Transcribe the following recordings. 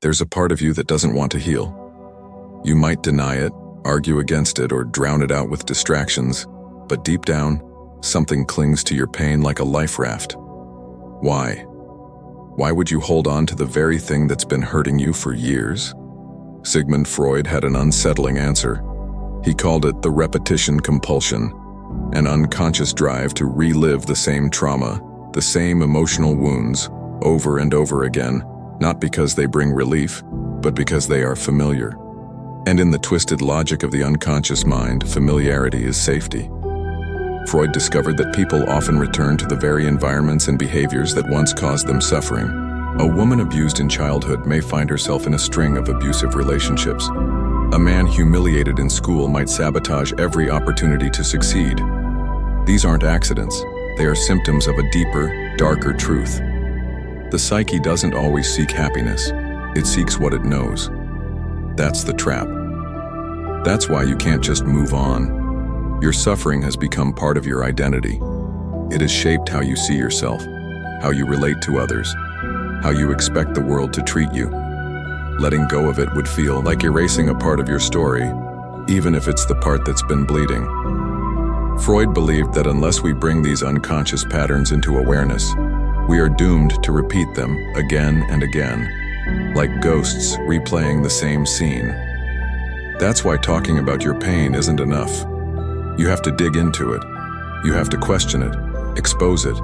there's a part of you that doesn't want to heal. You might deny it, argue against it, or drown it out with distractions, but deep down, something clings to your pain like a life raft. Why? Why would you hold on to the very thing that's been hurting you for years? Sigmund Freud had an unsettling answer. He called it the repetition compulsion, an unconscious drive to relive the same trauma, the same emotional wounds, over and over again, not because they bring relief, but because they are familiar. And in the twisted logic of the unconscious mind, familiarity is safety. Freud discovered that people often return to the very environments and behaviors that once caused them suffering. A woman abused in childhood may find herself in a string of abusive relationships. A man humiliated in school might sabotage every opportunity to succeed. These aren't accidents. They are symptoms of a deeper, darker truth. The psyche doesn't always seek happiness. It seeks what it knows. That's the trap. That's why you can't just move on. Your suffering has become part of your identity. It has shaped how you see yourself, how you relate to others, how you expect the world to treat you. Letting go of it would feel like erasing a part of your story, even if it's the part that's been bleeding. Freud believed that unless we bring these unconscious patterns into awareness, we are doomed to repeat them again and again, like ghosts replaying the same scene. That's why talking about your pain isn't enough. You have to dig into it. You have to question it, expose it,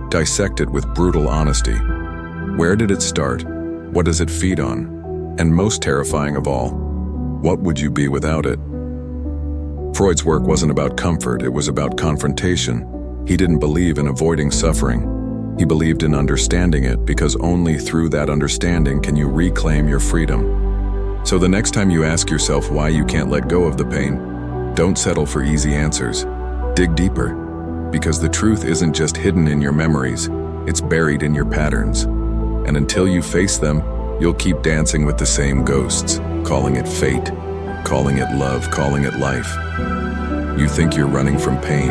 dissect it with brutal honesty. Where did it start? What does it feed on? And most terrifying of all, what would you be without it? Freud's work wasn't about comfort, it was about confrontation. He didn't believe in avoiding suffering. He believed in understanding it, because only through that understanding can you reclaim your freedom. So the next time you ask yourself why you can't let go of the pain, don't settle for easy answers. Dig deeper, because the truth isn't just hidden in your memories, it's buried in your patterns. And until you face them, you'll keep dancing with the same ghosts, calling it fate, calling it love, calling it life. You think you're running from pain,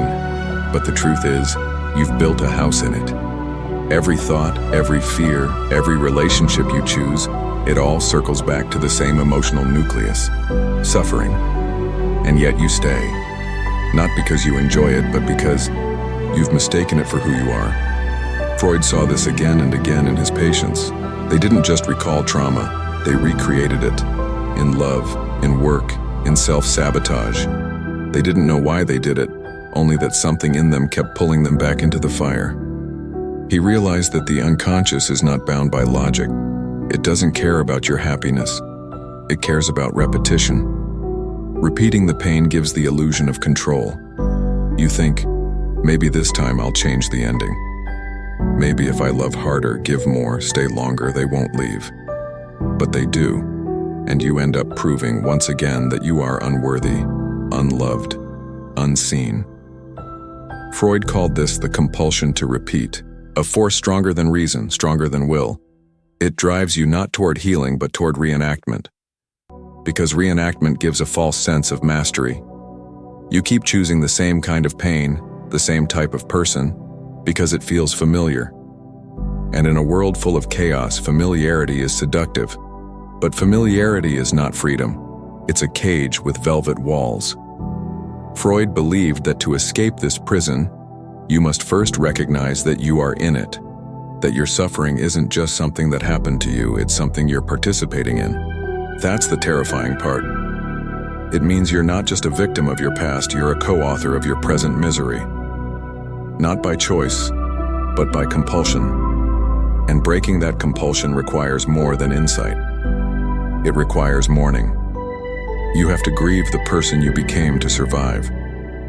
but the truth is, you've built a house in it. Every thought, every fear, every relationship you choose, it all circles back to the same emotional nucleus, suffering. And yet you stay. Not because you enjoy it, but because you've mistaken it for who you are. Freud saw this again and again in his patients. They didn't just recall trauma, they recreated it. In love, in work, in self-sabotage. They didn't know why they did it, only that something in them kept pulling them back into the fire. He realized that the unconscious is not bound by logic. It doesn't care about your happiness. It cares about repetition. Repeating the pain gives the illusion of control. You think, maybe this time I'll change the ending. Maybe if I love harder, give more, stay longer, they won't leave. But they do, and you end up proving once again that you are unworthy, unloved, unseen. Freud called this the compulsion to repeat, a force stronger than reason, stronger than will. It drives you not toward healing, but toward reenactment. Because reenactment gives a false sense of mastery. You keep choosing the same kind of pain, the same type of person, because it feels familiar. And in a world full of chaos, familiarity is seductive. But familiarity is not freedom. It's a cage with velvet walls. Freud believed that to escape this prison, you must first recognize that you are in it. That your suffering isn't just something that happened to you, it's something you're participating in. That's the terrifying part. It means you're not just a victim of your past, you're a co-author of your present misery. Not by choice, but by compulsion. And breaking that compulsion requires more than insight. It requires mourning. You have to grieve the person you became to survive.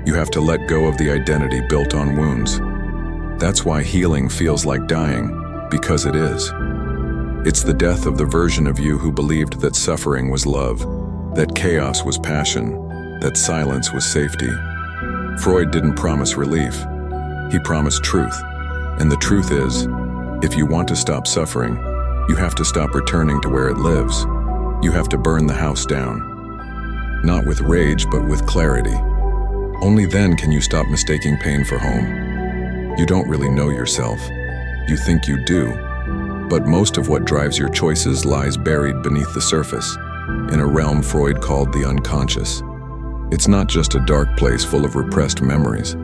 You have to let go of the identity built on wounds. That's why healing feels like dying, because it is. It's the death of the version of you who believed that suffering was love, that chaos was passion, that silence was safety. Freud didn't promise relief. He promised truth. And the truth is, if you want to stop suffering, you have to stop returning to where it lives. You have to burn the house down. Not with rage, but with clarity. Only then can you stop mistaking pain for home. You don't really know yourself. You think you do, But most of what drives your choices lies buried beneath the surface, in a realm Freud called the unconscious. It's not just a dark place full of repressed memories.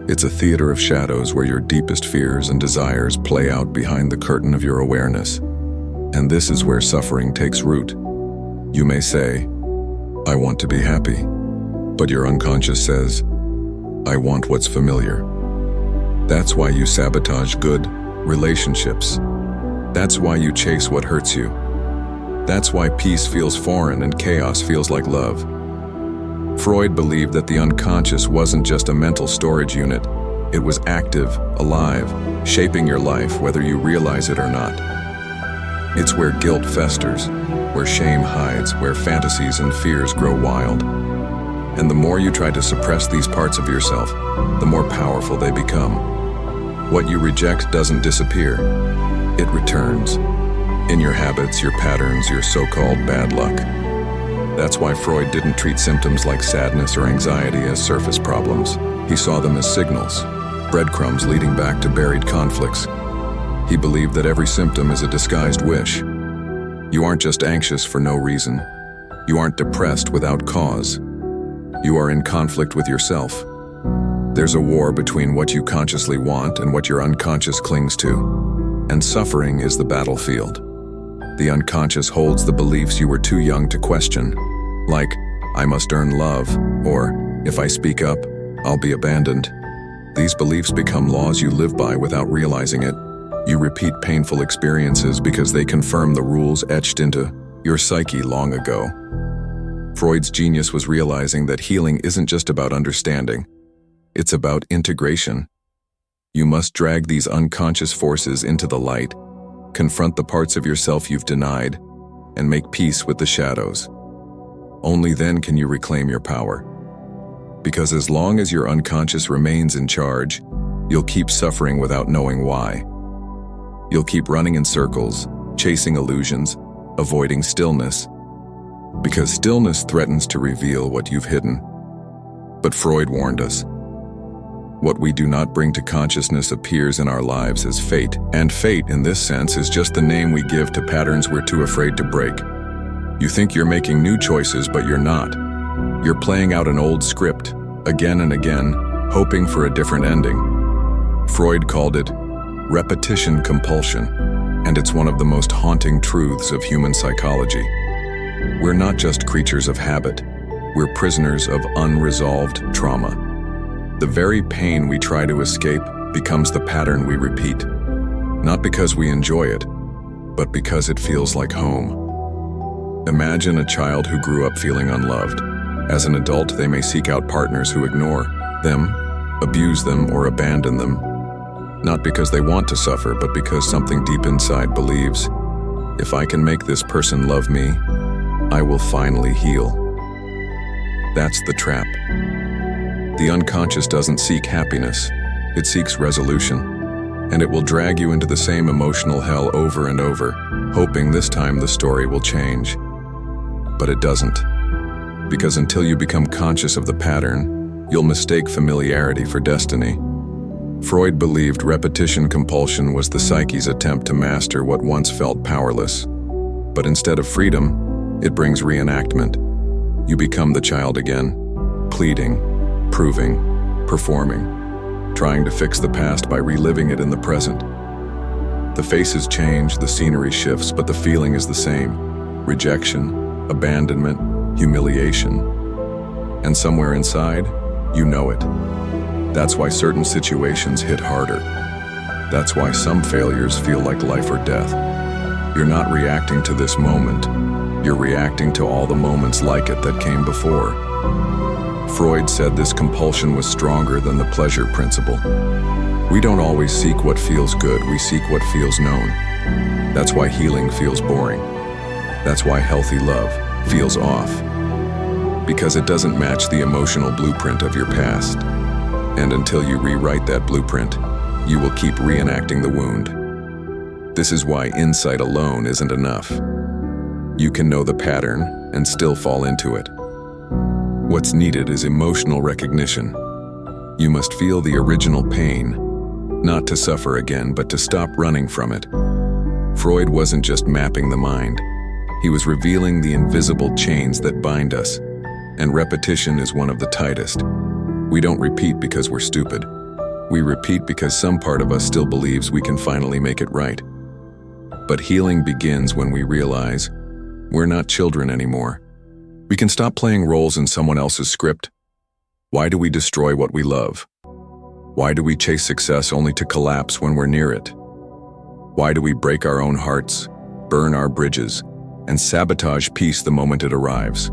It's a theater of shadows where your deepest fears and desires play out behind the curtain of your awareness. And this is where suffering takes root. You may say, "I want to be happy," but your unconscious says, "I want what's familiar." That's why you sabotage good relationships. That's why you chase what hurts you. That's why peace feels foreign and chaos feels like love. Freud believed that the unconscious wasn't just a mental storage unit. It was active, alive, shaping your life whether you realize it or not. It's where guilt festers, where shame hides, where fantasies and fears grow wild. And the more you try to suppress these parts of yourself, the more powerful they become. What you reject doesn't disappear. It returns. In your habits, your patterns, your so-called bad luck. That's why Freud didn't treat symptoms like sadness or anxiety as surface problems. He saw them as signals, breadcrumbs leading back to buried conflicts. He believed that every symptom is a disguised wish. You aren't just anxious for no reason. You aren't depressed without cause. You are in conflict with yourself. There's a war between what you consciously want and what your unconscious clings to. And suffering is the battlefield. The unconscious holds the beliefs you were too young to question, like, "I must earn love," or, "If I speak up, I'll be abandoned." These beliefs become laws you live by without realizing it. You repeat painful experiences because they confirm the rules etched into your psyche long ago. Freud's genius was realizing that healing isn't just about understanding. It's about integration. You must drag these unconscious forces into the light, confront the parts of yourself you've denied, and make peace with the shadows. Only then can you reclaim your power. Because as long as your unconscious remains in charge, you'll keep suffering without knowing why. You'll keep running in circles, chasing illusions, avoiding stillness. Because stillness threatens to reveal what you've hidden. But Freud warned us. What we do not bring to consciousness appears in our lives as fate, and fate, in this sense, is just the name we give to patterns we're too afraid to break. You think you're making new choices, but you're not. You're playing out an old script, again and again, hoping for a different ending. Freud called it repetition compulsion, and it's one of the most haunting truths of human psychology. We're not just creatures of habit, we're prisoners of unresolved trauma. The very pain we try to escape becomes the pattern we repeat, not because we enjoy it, but because it feels like home. Imagine a child who grew up feeling unloved. As an adult, they may seek out partners who ignore them, abuse them, or abandon them, not because they want to suffer, but because something deep inside believes, if I can make this person love me, I will finally heal. That's the trap. The unconscious doesn't seek happiness, it seeks resolution, and it will drag you into the same emotional hell over and over, hoping this time the story will change. But it doesn't, because until you become conscious of the pattern, you'll mistake familiarity for destiny. Freud believed repetition compulsion was the psyche's attempt to master what once felt powerless. But instead of freedom, it brings reenactment. You become the child again, pleading, proving, performing, trying to fix the past by reliving it in the present. The faces change, the scenery shifts, but the feeling is the same. Rejection, abandonment, humiliation. And somewhere inside, you know it. That's why certain situations hit harder. That's why some failures feel like life or death. You're not reacting to this moment. You're reacting to all the moments like it that came before. Freud said this compulsion was stronger than the pleasure principle. We don't always seek what feels good, we seek what feels known. That's why healing feels boring. That's why healthy love feels off. Because it doesn't match the emotional blueprint of your past. And until you rewrite that blueprint, you will keep reenacting the wound. This is why insight alone isn't enough. You can know the pattern and still fall into it. What's needed is emotional recognition. You must feel the original pain, not to suffer again, but to stop running from it. Freud wasn't just mapping the mind. He was revealing the invisible chains that bind us, and repetition is one of the tightest. We don't repeat because we're stupid. We repeat because some part of us still believes we can finally make it right. But healing begins when we realize we're not children anymore. We can stop playing roles in someone else's script. Why do we destroy what we love? Why do we chase success only to collapse when we're near it? Why do we break our own hearts, burn our bridges, and sabotage peace the moment it arrives?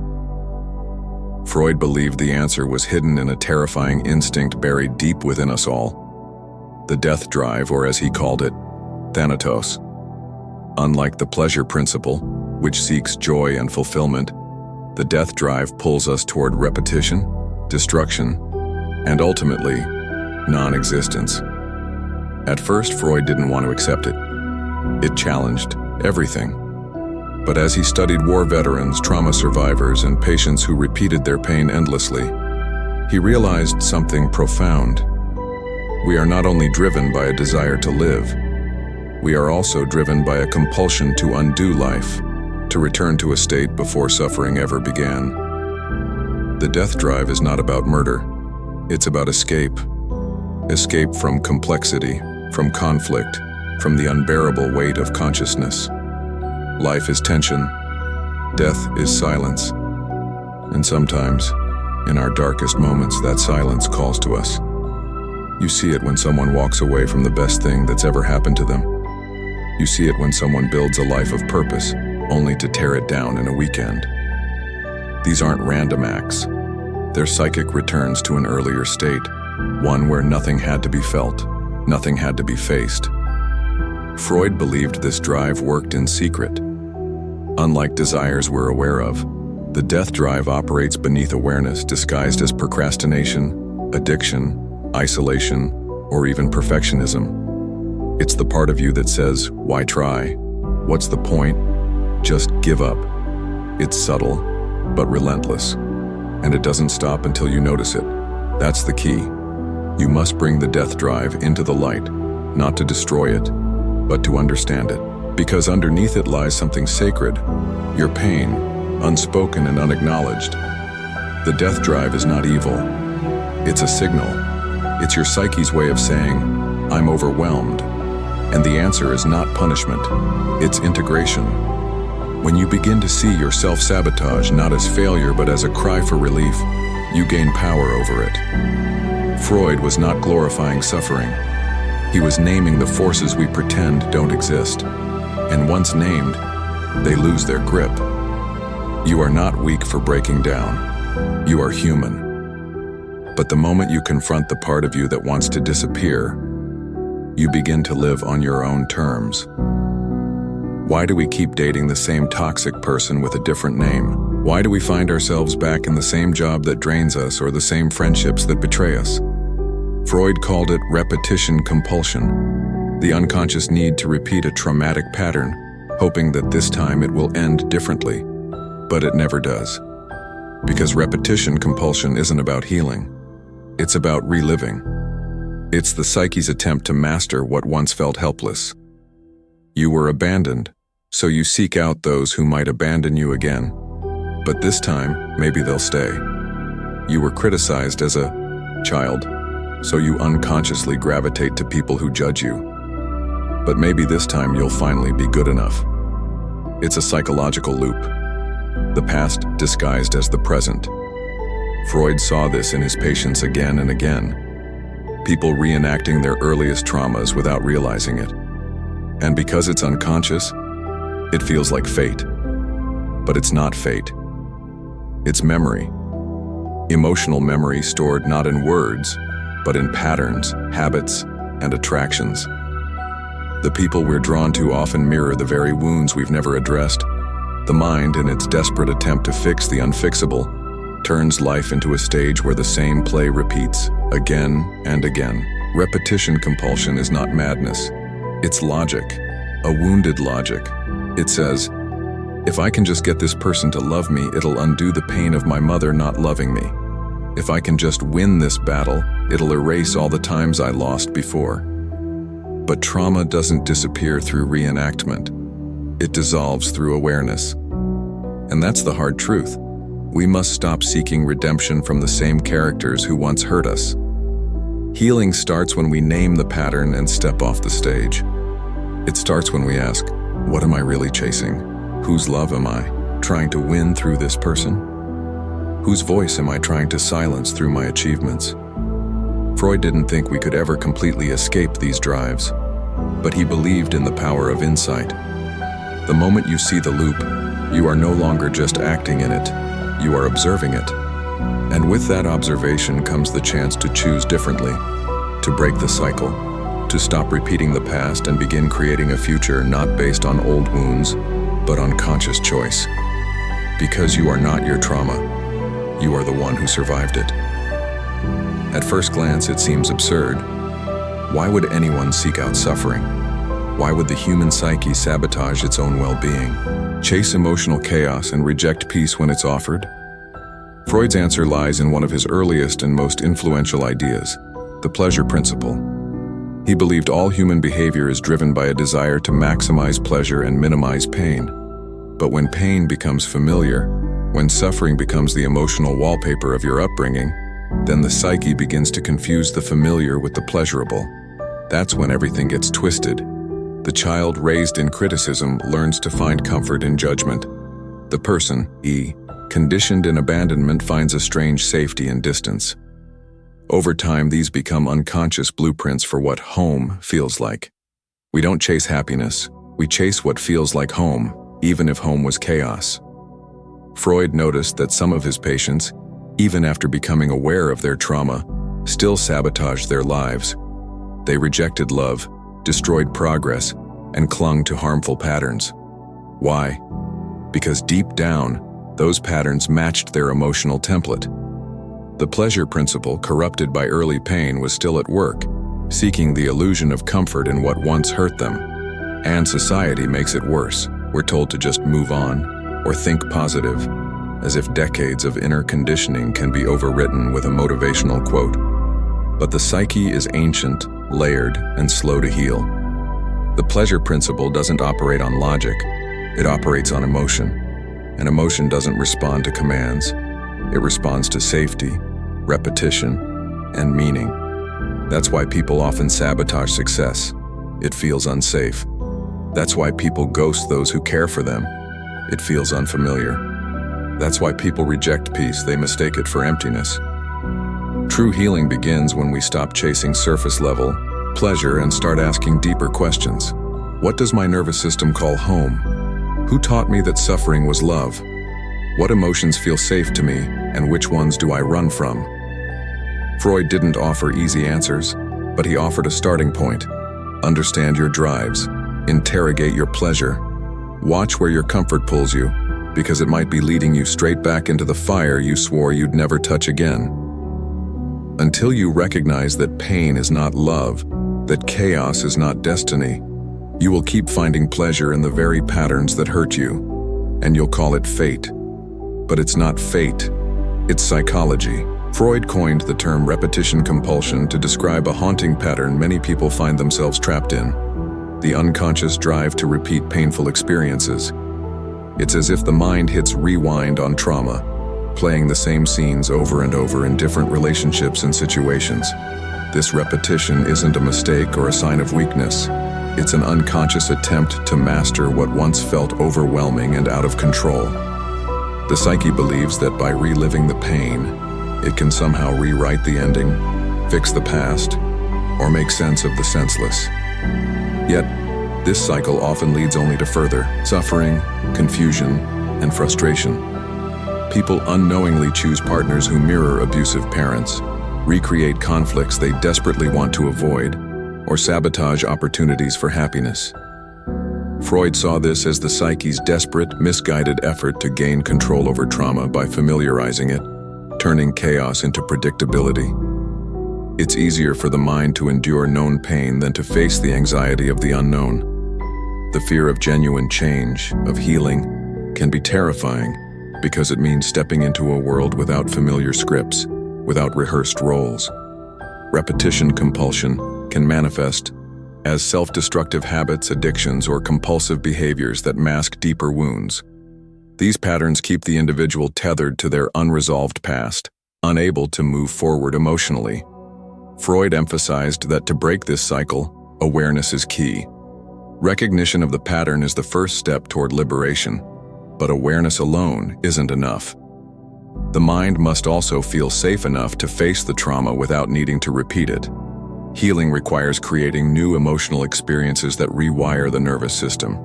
Freud believed the answer was hidden in a terrifying instinct buried deep within us all: the death drive, or as he called it, thanatos. Unlike the pleasure principle, which seeks joy and fulfillment, the death drive pulls us toward repetition, destruction, and ultimately, non-existence. At first, Freud didn't want to accept it. It challenged everything. But as he studied war veterans, trauma survivors, and patients who repeated their pain endlessly, he realized something profound. We are not only driven by a desire to live, we are also driven by a compulsion to undo life, to return to a state before suffering ever began. The death drive is not about murder. It's about escape. Escape from complexity, from conflict, from the unbearable weight of consciousness. Life is tension. Death is silence. And sometimes, in our darkest moments, that silence calls to us. You see it when someone walks away from the best thing that's ever happened to them. You see it when someone builds a life of purpose, only to tear it down in a weekend. These aren't random acts. They're psychic returns to an earlier state, one where nothing had to be felt, nothing had to be faced. Freud believed this drive worked in secret. Unlike desires we're aware of, the death drive operates beneath awareness, disguised as procrastination, addiction, isolation, or even perfectionism. It's the part of you that says, "Why try? What's the point? Just give up." It's subtle, but relentless, and it doesn't stop until you notice it. That's the key. You must bring the death drive into the light, not to destroy it, but to understand it. Because underneath it lies something sacred, your pain, unspoken and unacknowledged. The death drive is not evil. It's a signal. It's your psyche's way of saying, "I'm overwhelmed." And the answer is not punishment, it's integration. When you begin to see your self-sabotage not as failure but as a cry for relief, you gain power over it. Freud was not glorifying suffering. He was naming the forces we pretend don't exist. And once named, they lose their grip. You are not weak for breaking down. You are human. But the moment you confront the part of you that wants to disappear, you begin to live on your own terms. Why do we keep dating the same toxic person with a different name? Why do we find ourselves back in the same job that drains us or the same friendships that betray us? Freud called it repetition compulsion, the unconscious need to repeat a traumatic pattern, hoping that this time it will end differently. But it never does. Because repetition compulsion isn't about healing. It's about reliving. It's the psyche's attempt to master what once felt helpless. You were abandoned, so you seek out those who might abandon you again. But this time, maybe they'll stay. You were criticized as a child, so you unconsciously gravitate to people who judge you. But maybe this time you'll finally be good enough. It's a psychological loop. The past disguised as the present. Freud saw this in his patients again and again. People reenacting their earliest traumas without realizing it. And because it's unconscious, it feels like fate. But it's not fate. It's memory. Emotional memory stored not in words, but in patterns, habits, and attractions. The people we're drawn to often mirror the very wounds we've never addressed. The mind, in its desperate attempt to fix the unfixable, turns life into a stage where the same play repeats, again and again. Repetition compulsion is not madness. It's logic, a wounded logic. It says, if I can just get this person to love me, it'll undo the pain of my mother not loving me. If I can just win this battle, it'll erase all the times I lost before. But trauma doesn't disappear through reenactment. It dissolves through awareness. And that's the hard truth. We must stop seeking redemption from the same characters who once hurt us. Healing starts when we name the pattern and step off the stage. It starts when we ask, what am I really chasing? Whose love am I trying to win through this person? Whose voice am I trying to silence through my achievements? Freud didn't think we could ever completely escape these drives, but he believed in the power of insight. The moment you see the loop, you are no longer just acting in it, you are observing it. And with that observation comes the chance to choose differently, to break the cycle, to stop repeating the past and begin creating a future not based on old wounds, but on conscious choice. Because you are not your trauma, you are the one who survived it. At first glance, it seems absurd. Why would anyone seek out suffering? Why would the human psyche sabotage its own well-being, chase emotional chaos and reject peace when it's offered? Freud's answer lies in one of his earliest and most influential ideas, the pleasure principle. He believed all human behavior is driven by a desire to maximize pleasure and minimize pain. But when pain becomes familiar, when suffering becomes the emotional wallpaper of your upbringing, then the psyche begins to confuse the familiar with the pleasurable. That's when everything gets twisted. The child raised in criticism learns to find comfort in judgment. The person, conditioned in abandonment, finds a strange safety in distance. Over time, these become unconscious blueprints for what home feels like. We don't chase happiness, we chase what feels like home, even if home was chaos. Freud noticed that some of his patients, even after becoming aware of their trauma, still sabotaged their lives. They rejected love, destroyed progress, and clung to harmful patterns. Why? Because deep down, those patterns matched their emotional template. The pleasure principle, corrupted by early pain, was still at work, seeking the illusion of comfort in what once hurt them. And society makes it worse. We're told to just move on, or think positive, as if decades of inner conditioning can be overwritten with a motivational quote. But the psyche is ancient, layered, and slow to heal. The pleasure principle doesn't operate on logic, it operates on emotion. And emotion doesn't respond to commands, it responds to safety, repetition, and meaning. That's why people often sabotage success. It feels unsafe. That's why people ghost those who care for them. It feels unfamiliar. That's why people reject peace. They mistake it for emptiness. True healing begins when we stop chasing surface-level pleasure and start asking deeper questions. What does my nervous system call home? Who taught me that suffering was love? What emotions feel safe to me, and which ones do I run from? Freud didn't offer easy answers, but he offered a starting point. Understand your drives. Interrogate your pleasure. Watch where your comfort pulls you, because it might be leading you straight back into the fire you swore you'd never touch again. Until you recognize that pain is not love, that chaos is not destiny, you will keep finding pleasure in the very patterns that hurt you, and you'll call it fate. But it's not fate, it's psychology. Freud coined the term repetition compulsion to describe a haunting pattern many people find themselves trapped in, the unconscious drive to repeat painful experiences. It's as if the mind hits rewind on trauma, playing the same scenes over and over in different relationships and situations. This repetition isn't a mistake or a sign of weakness. It's an unconscious attempt to master what once felt overwhelming and out of control. The psyche believes that by reliving the pain, it can somehow rewrite the ending, fix the past, or make sense of the senseless. Yet, this cycle often leads only to further suffering, confusion, and frustration. People unknowingly choose partners who mirror abusive parents, recreate conflicts they desperately want to avoid, or sabotage opportunities for happiness. Freud saw this as the psyche's desperate, misguided effort to gain control over trauma by familiarizing it, turning chaos into predictability. It's easier for the mind to endure known pain than to face the anxiety of the unknown. The fear of genuine change, of healing, can be terrifying because it means stepping into a world without familiar scripts, without rehearsed roles. Repetition compulsion can manifest as self-destructive habits, addictions, or compulsive behaviors that mask deeper wounds. These patterns keep the individual tethered to their unresolved past, unable to move forward emotionally. Freud emphasized that to break this cycle, awareness is key. Recognition of the pattern is the first step toward liberation, but awareness alone isn't enough. The mind must also feel safe enough to face the trauma without needing to repeat it. Healing requires creating new emotional experiences that rewire the nervous system,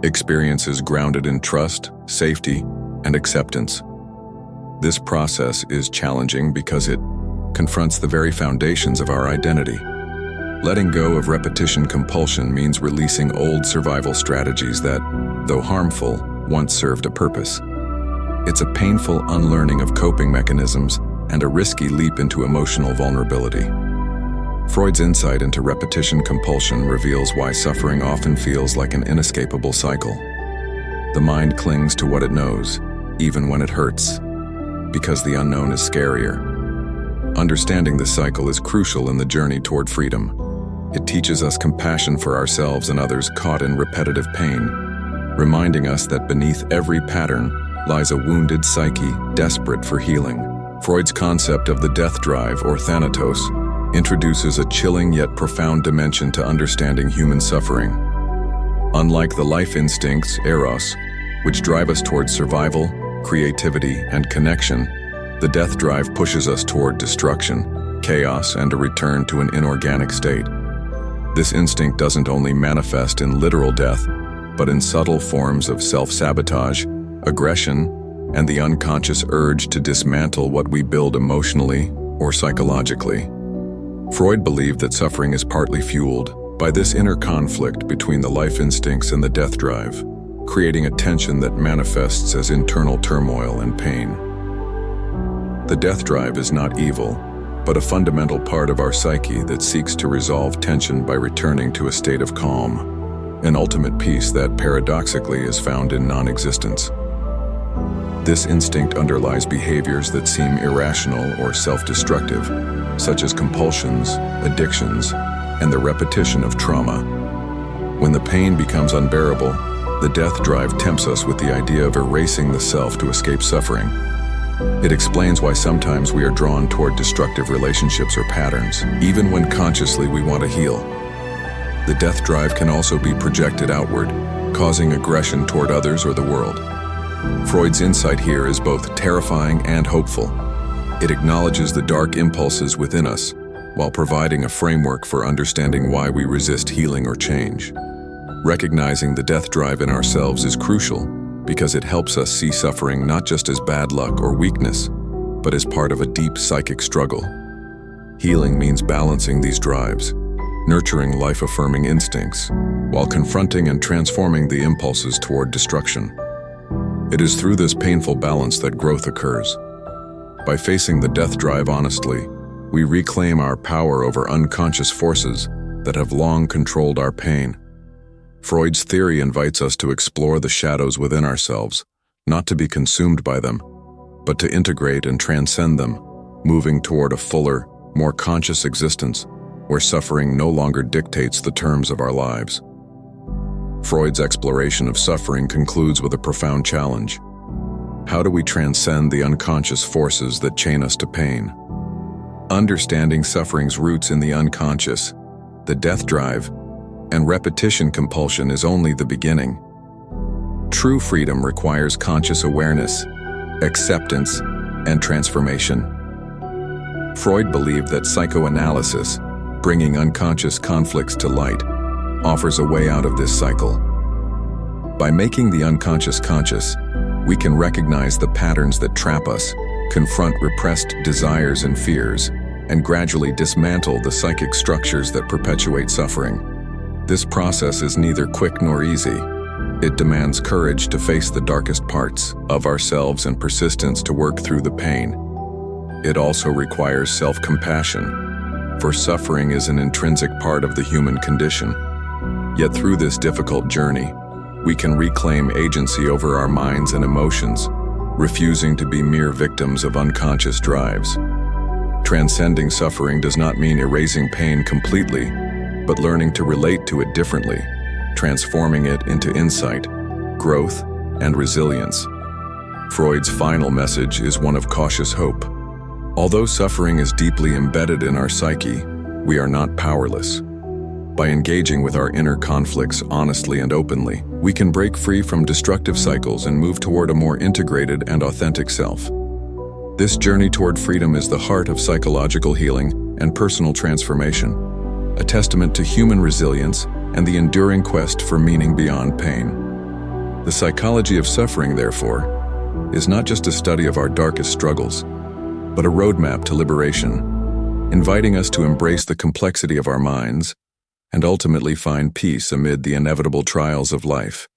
experiences grounded in trust, safety, and acceptance. This process is challenging because it confronts the very foundations of our identity. Letting go of repetition compulsion means releasing old survival strategies that, though harmful, once served a purpose. It's a painful unlearning of coping mechanisms and a risky leap into emotional vulnerability. Freud's insight into repetition compulsion reveals why suffering often feels like an inescapable cycle. The mind clings to what it knows, even when it hurts, because the unknown is scarier. Understanding this cycle is crucial in the journey toward freedom. It teaches us compassion for ourselves and others caught in repetitive pain, reminding us that beneath every pattern lies a wounded psyche desperate for healing. Freud's concept of the death drive, or thanatos, introduces a chilling yet profound dimension to understanding human suffering. Unlike the life instincts, eros, which drive us toward survival, creativity, and connection, the death drive pushes us toward destruction, chaos, and a return to an inorganic state. This instinct doesn't only manifest in literal death, but in subtle forms of self-sabotage, aggression, and the unconscious urge to dismantle what we build emotionally or psychologically. Freud believed that suffering is partly fueled by this inner conflict between the life instincts and the death drive, creating a tension that manifests as internal turmoil and pain. The death drive is not evil, but a fundamental part of our psyche that seeks to resolve tension by returning to a state of calm, an ultimate peace that paradoxically is found in non-existence. This instinct underlies behaviors that seem irrational or self-destructive, such as compulsions, addictions, and the repetition of trauma. When the pain becomes unbearable, the death drive tempts us with the idea of erasing the self to escape suffering. It explains why sometimes we are drawn toward destructive relationships or patterns, even when consciously we want to heal. The death drive can also be projected outward, causing aggression toward others or the world. Freud's insight here is both terrifying and hopeful. It acknowledges the dark impulses within us, while providing a framework for understanding why we resist healing or change. Recognizing the death drive in ourselves is crucial, because it helps us see suffering not just as bad luck or weakness, but as part of a deep psychic struggle. Healing means balancing these drives, nurturing life-affirming instincts, while confronting and transforming the impulses toward destruction. It is through this painful balance that growth occurs. By facing the death drive honestly, we reclaim our power over unconscious forces that have long controlled our pain. Freud's theory invites us to explore the shadows within ourselves, not to be consumed by them, but to integrate and transcend them, moving toward a fuller, more conscious existence where suffering no longer dictates the terms of our lives. Freud's exploration of suffering concludes with a profound challenge. How do we transcend the unconscious forces that chain us to pain? Understanding suffering's roots in the unconscious, the death drive, and repetition compulsion is only the beginning. True freedom requires conscious awareness, acceptance, and transformation. Freud believed that psychoanalysis, bringing unconscious conflicts to light, offers a way out of this cycle. By making the unconscious conscious, we can recognize the patterns that trap us, confront repressed desires and fears, and gradually dismantle the psychic structures that perpetuate suffering. This process is neither quick nor easy. It demands courage to face the darkest parts of ourselves and persistence to work through the pain. It also requires self-compassion, for suffering is an intrinsic part of the human condition. Yet through this difficult journey, we can reclaim agency over our minds and emotions, refusing to be mere victims of unconscious drives. Transcending suffering does not mean erasing pain completely, but learning to relate to it differently, transforming it into insight, growth, and resilience. Freud's final message is one of cautious hope. Although suffering is deeply embedded in our psyche, we are not powerless. By engaging with our inner conflicts honestly and openly, we can break free from destructive cycles and move toward a more integrated and authentic self. This journey toward freedom is the heart of psychological healing and personal transformation, a testament to human resilience and the enduring quest for meaning beyond pain. The psychology of suffering, therefore, is not just a study of our darkest struggles, but a roadmap to liberation, inviting us to embrace the complexity of our minds and ultimately find peace amid the inevitable trials of life.